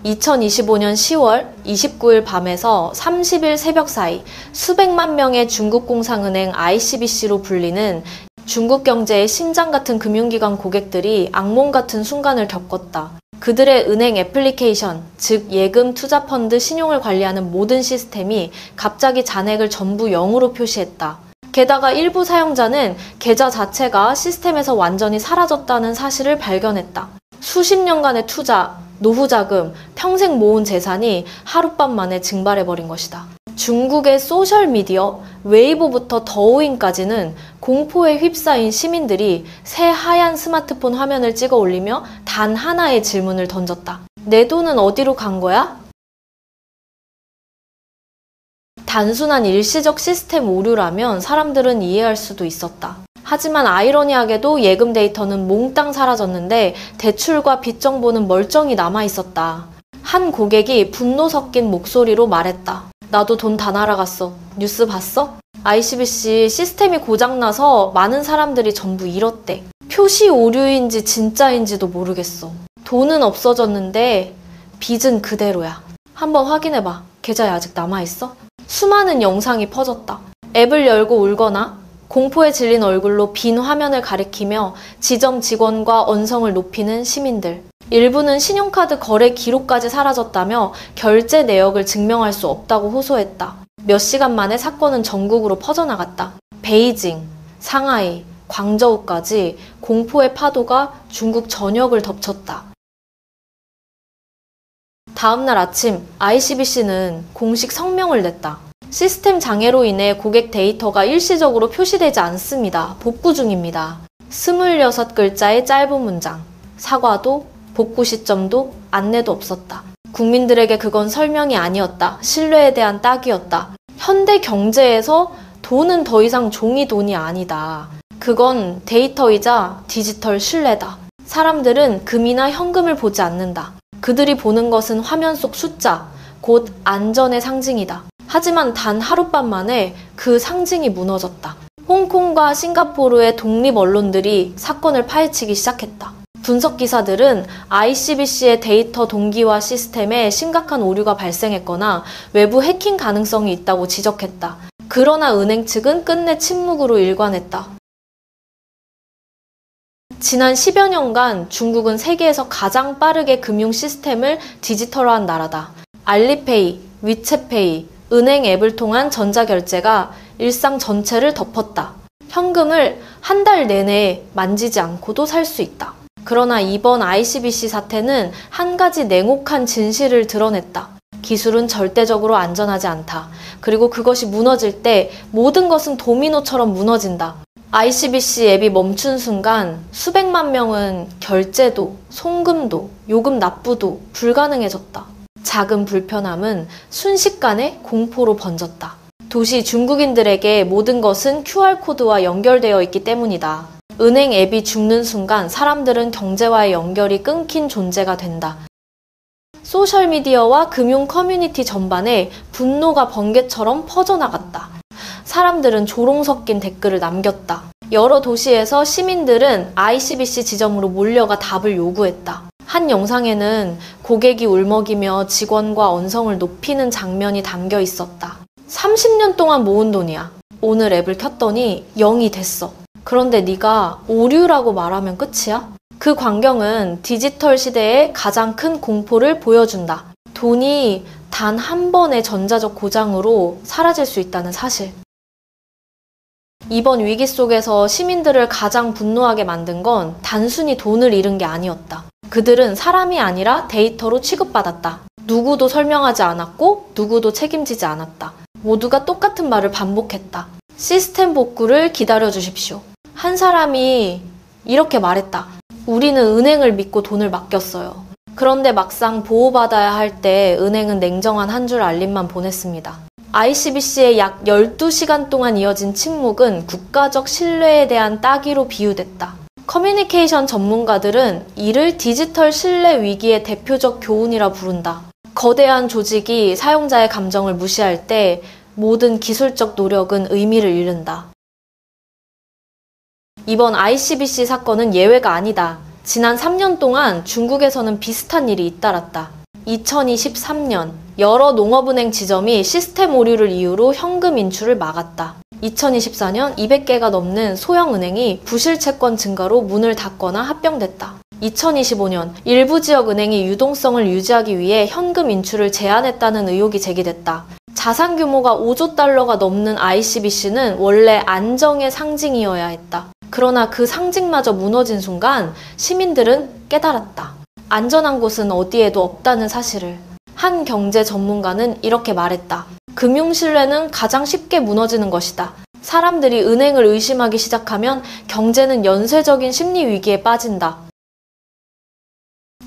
2025년 10월 29일 밤에서 30일 새벽 사이 수백만 명의 중국공상은행 ICBC로 불리는 중국 경제의 심장 같은 금융기관 고객들이 악몽 같은 순간을 겪었다. 그들의 은행 애플리케이션, 즉 예금, 투자펀드, 신용을 관리하는 모든 시스템이 갑자기 잔액을 전부 0으로 표시했다. 게다가 일부 사용자는 계좌 자체가 시스템에서 완전히 사라졌다는 사실을 발견했다. 수십 년간의 투자, 노후자금, 평생 모은 재산이 하룻밤 만에 증발해버린 것이다. 중국의 소셜미디어, 웨이보부터 더우인까지는 공포에 휩싸인 시민들이 새하얀 스마트폰 화면을 찍어 올리며 단 하나의 질문을 던졌다. 내 돈은 어디로 간 거야? 단순한 일시적 시스템 오류라면 사람들은 이해할 수도 있었다. 하지만 아이러니하게도 예금 데이터는 몽땅 사라졌는데 대출과 빚 정보는 멀쩡히 남아있었다. 한 고객이 분노 섞인 목소리로 말했다. 나도 돈 다 날아갔어. 뉴스 봤어? ICBC 시스템이 고장나서 많은 사람들이 전부 잃었대. 표시 오류인지 진짜인지도 모르겠어. 돈은 없어졌는데 빚은 그대로야. 한번 확인해봐. 계좌에 아직 남아있어? 수많은 영상이 퍼졌다. 앱을 열고 울거나 공포에 질린 얼굴로 빈 화면을 가리키며 지점 직원과 언성을 높이는 시민들. 일부는 신용카드 거래 기록까지 사라졌다며 결제 내역을 증명할 수 없다고 호소했다. 몇 시간 만에 사건은 전국으로 퍼져나갔다. 베이징, 상하이, 광저우까지 공포의 파도가 중국 전역을 덮쳤다. 다음날 아침 ICBC는 공식 성명을 냈다. 시스템 장애로 인해 고객 데이터가 일시적으로 표시되지 않습니다. 복구 중입니다. 26글자의 짧은 문장. 사과도 복구 시점도 안내도 없었다. 국민들에게 그건 설명이 아니었다. 신뢰에 대한 딱이었다. 현대 경제에서 돈은 더 이상 종이 돈이 아니다. 그건 데이터이자 디지털 신뢰다. 사람들은 금이나 현금을 보지 않는다. 그들이 보는 것은 화면 속 숫자, 곧 안전의 상징이다. 하지만 단 하룻밤 만에 그 상징이 무너졌다. 홍콩과 싱가포르의 독립 언론들이 사건을 파헤치기 시작했다. 분석 기사들은 ICBC의 데이터 동기화 시스템에 심각한 오류가 발생했거나 외부 해킹 가능성이 있다고 지적했다. 그러나 은행 측은 끝내 침묵으로 일관했다. 지난 10여 년간 중국은 세계에서 가장 빠르게 금융 시스템을 디지털화한 나라다. 알리페이, 위챗페이, 은행 앱을 통한 전자결제가 일상 전체를 덮었다. 현금을 한 달 내내 만지지 않고도 살 수 있다. 그러나 이번 ICBC 사태는 한 가지 냉혹한 진실을 드러냈다. 기술은 절대적으로 안전하지 않다. 그리고 그것이 무너질 때 모든 것은 도미노처럼 무너진다. ICBC 앱이 멈춘 순간 수백만 명은 결제도, 송금도, 요금 납부도 불가능해졌다. 작은 불편함은 순식간에 공포로 번졌다. 도시 중국인들에게 모든 것은 QR코드와 연결되어 있기 때문이다. 은행 앱이 죽는 순간 사람들은 경제와의 연결이 끊긴 존재가 된다. 소셜미디어와 금융 커뮤니티 전반에 분노가 번개처럼 퍼져나갔다. 사람들은 조롱 섞인 댓글을 남겼다. 여러 도시에서 시민들은 ICBC 지점으로 몰려가 답을 요구했다. 한 영상에는 고객이 울먹이며 직원과 언성을 높이는 장면이 담겨 있었다. 30년 동안 모은 돈이야. 오늘 앱을 켰더니 0이 됐어. 그런데 네가 오류라고 말하면 끝이야? 그 광경은 디지털 시대의 가장 큰 공포를 보여준다. 돈이 단 한 번의 전자적 고장으로 사라질 수 있다는 사실. 이번 위기 속에서 시민들을 가장 분노하게 만든 건 단순히 돈을 잃은 게 아니었다. 그들은 사람이 아니라 데이터로 취급받았다. 누구도 설명하지 않았고 누구도 책임지지 않았다. 모두가 똑같은 말을 반복했다. 시스템 복구를 기다려 주십시오. 한 사람이 이렇게 말했다. 우리는 은행을 믿고 돈을 맡겼어요. 그런데 막상 보호받아야 할 때 은행은 냉정한 한 줄 알림만 보냈습니다. ICBC의 약 12시간 동안 이어진 침묵은 국가적 신뢰에 대한 따기로 비유됐다. 커뮤니케이션 전문가들은 이를 디지털 신뢰 위기의 대표적 교훈이라 부른다. 거대한 조직이 사용자의 감정을 무시할 때 모든 기술적 노력은 의미를 잃는다. 이번 ICBC 사건은 예외가 아니다. 지난 3년 동안 중국에서는 비슷한 일이 잇따랐다. 2023년 여러 농업은행 지점이 시스템 오류를 이유로 현금 인출을 막았다. 2024년 200개가 넘는 소형은행이 부실채권 증가로 문을 닫거나 합병됐다. 2025년 일부 지역 은행이 유동성을 유지하기 위해 현금 인출을 제한했다는 의혹이 제기됐다. 자산 규모가 5조 달러가 넘는 ICBC는 원래 안정의 상징이어야 했다. 그러나 그 상징마저 무너진 순간 시민들은 깨달았다. 안전한 곳은 어디에도 없다는 사실을. 한 경제 전문가는 이렇게 말했다. 금융 신뢰는 가장 쉽게 무너지는 것이다. 사람들이 은행을 의심하기 시작하면 경제는 연쇄적인 심리 위기에 빠진다.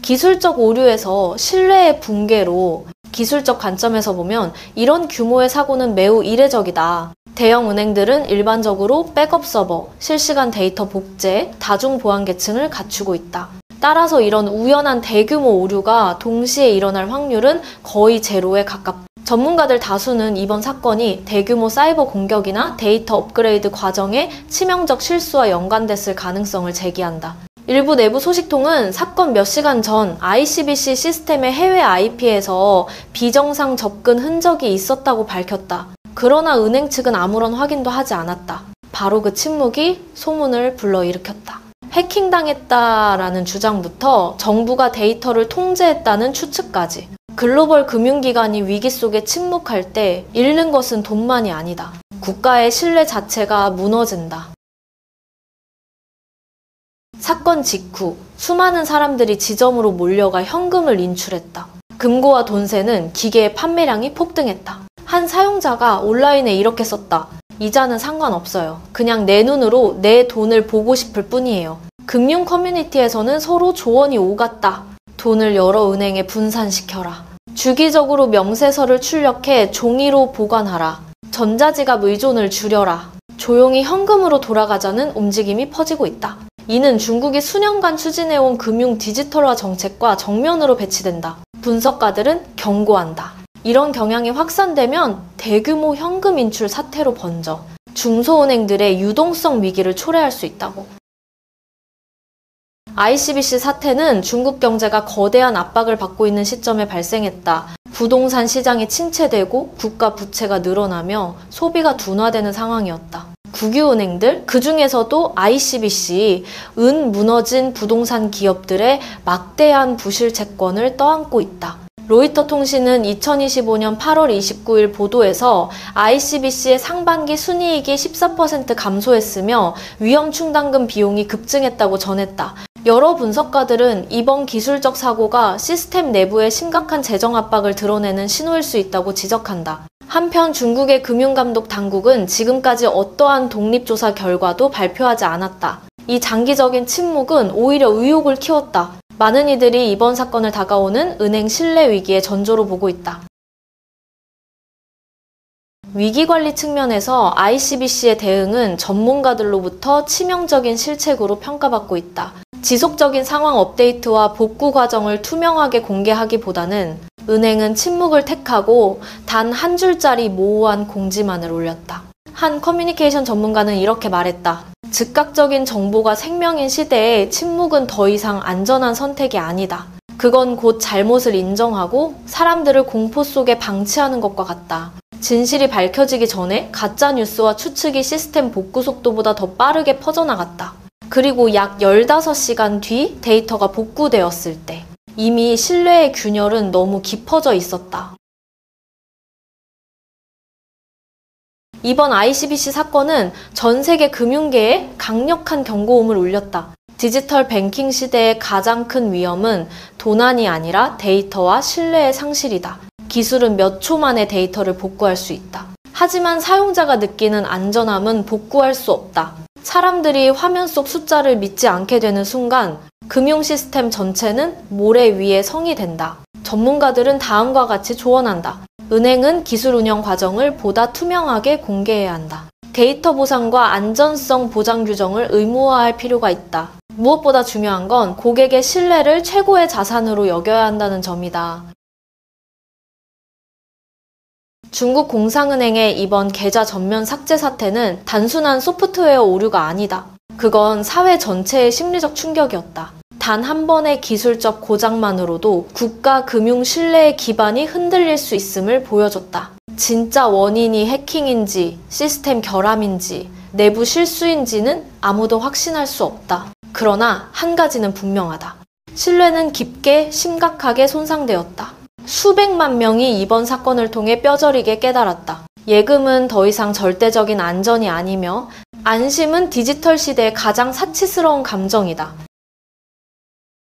기술적 오류에서 신뢰의 붕괴로 기술적 관점에서 보면 이런 규모의 사고는 매우 이례적이다. 대형 은행들은 일반적으로 백업 서버, 실시간 데이터 복제, 다중 보안 계층을 갖추고 있다. 따라서 이런 우연한 대규모 오류가 동시에 일어날 확률은 거의 제로에 가깝다. 전문가들 다수는 이번 사건이 대규모 사이버 공격이나 데이터 업그레이드 과정의 치명적 실수와 연관됐을 가능성을 제기한다. 일부 내부 소식통은 사건 몇 시간 전 ICBC 시스템의 해외 IP에서 비정상 접근 흔적이 있었다고 밝혔다. 그러나 은행 측은 아무런 확인도 하지 않았다. 바로 그 침묵이 소문을 불러일으켰다. 해킹당했다라는 주장부터 정부가 데이터를 통제했다는 추측까지. 글로벌 금융기관이 위기 속에 침묵할 때 잃는 것은 돈만이 아니다. 국가의 신뢰 자체가 무너진다. 사건 직후 수많은 사람들이 지점으로 몰려가 현금을 인출했다. 금고와 돈세는 기계의 판매량이 폭등했다. 한 사용자가 온라인에 이렇게 썼다. 이자는 상관없어요. 그냥 내 눈으로 내 돈을 보고 싶을 뿐이에요. 금융 커뮤니티에서는 서로 조언이 오갔다. 돈을 여러 은행에 분산시켜라. 주기적으로 명세서를 출력해 종이로 보관하라. 전자지갑 의존을 줄여라. 조용히 현금으로 돌아가자는 움직임이 퍼지고 있다. 이는 중국이 수년간 추진해온 금융 디지털화 정책과 정면으로 배치된다. 분석가들은 경고한다. 이런 경향이 확산되면 대규모 현금 인출 사태로 번져 중소은행들의 유동성 위기를 초래할 수 있다고. ICBC 사태는 중국 경제가 거대한 압박을 받고 있는 시점에 발생했다. 부동산 시장이 침체되고 국가 부채가 늘어나며 소비가 둔화되는 상황이었다. 국유은행들, 그 중에서도 ICBC, 은 무너진 부동산 기업들의 막대한 부실 채권을 떠안고 있다. 로이터 통신은 2025년 8월 29일 보도에서 ICBC의 상반기 순이익이 14% 감소했으며 위험 충당금 비용이 급증했다고 전했다. 여러 분석가들은 이번 기술적 사고가 시스템 내부의 심각한 재정 압박을 드러내는 신호일 수 있다고 지적한다. 한편 중국의 금융감독 당국은 지금까지 어떠한 독립조사 결과도 발표하지 않았다. 이 장기적인 침묵은 오히려 의혹을 키웠다. 많은 이들이 이번 사건을 다가오는 은행 신뢰 위기의 전조로 보고 있다. 위기관리 측면에서 ICBC의 대응은 전문가들로부터 치명적인 실책으로 평가받고 있다. 지속적인 상황 업데이트와 복구 과정을 투명하게 공개하기보다는 은행은 침묵을 택하고 단 한 줄짜리 모호한 공지만을 올렸다. 한 커뮤니케이션 전문가는 이렇게 말했다. 즉각적인 정보가 생명인 시대에 침묵은 더 이상 안전한 선택이 아니다. 그건 곧 잘못을 인정하고 사람들을 공포 속에 방치하는 것과 같다. 진실이 밝혀지기 전에 가짜뉴스와 추측이 시스템 복구 속도보다 더 빠르게 퍼져나갔다. 그리고 약 15시간 뒤 데이터가 복구되었을 때 이미 신뢰의 균열은 너무 깊어져 있었다. 이번 ICBC 사건은 전 세계 금융계에 강력한 경고음을 울렸다. 디지털 뱅킹 시대의 가장 큰 위험은 도난이 아니라 데이터와 신뢰의 상실이다. 기술은 몇 초 만에 데이터를 복구할 수 있다. 하지만 사용자가 느끼는 안전함은 복구할 수 없다. 사람들이 화면 속 숫자를 믿지 않게 되는 순간 금융 시스템 전체는 모래 위에 성이 된다. 전문가들은 다음과 같이 조언한다. 은행은 기술 운영 과정을 보다 투명하게 공개해야 한다. 데이터 보상과 안전성 보장 규정을 의무화할 필요가 있다. 무엇보다 중요한 건 고객의 신뢰를 최고의 자산으로 여겨야 한다는 점이다. 중국 공상은행의 이번 계좌 전면 삭제 사태는 단순한 소프트웨어 오류가 아니다. 그건 사회 전체의 심리적 충격이었다. 단 한 번의 기술적 고장만으로도 국가 금융 신뢰의 기반이 흔들릴 수 있음을 보여줬다. 진짜 원인이 해킹인지, 시스템 결함인지, 내부 실수인지는 아무도 확신할 수 없다. 그러나 한 가지는 분명하다. 신뢰는 깊게 심각하게 손상되었다. 수백만 명이 이번 사건을 통해 뼈저리게 깨달았다. 예금은 더 이상 절대적인 안전이 아니며 안심은 디지털 시대의 가장 사치스러운 감정이다.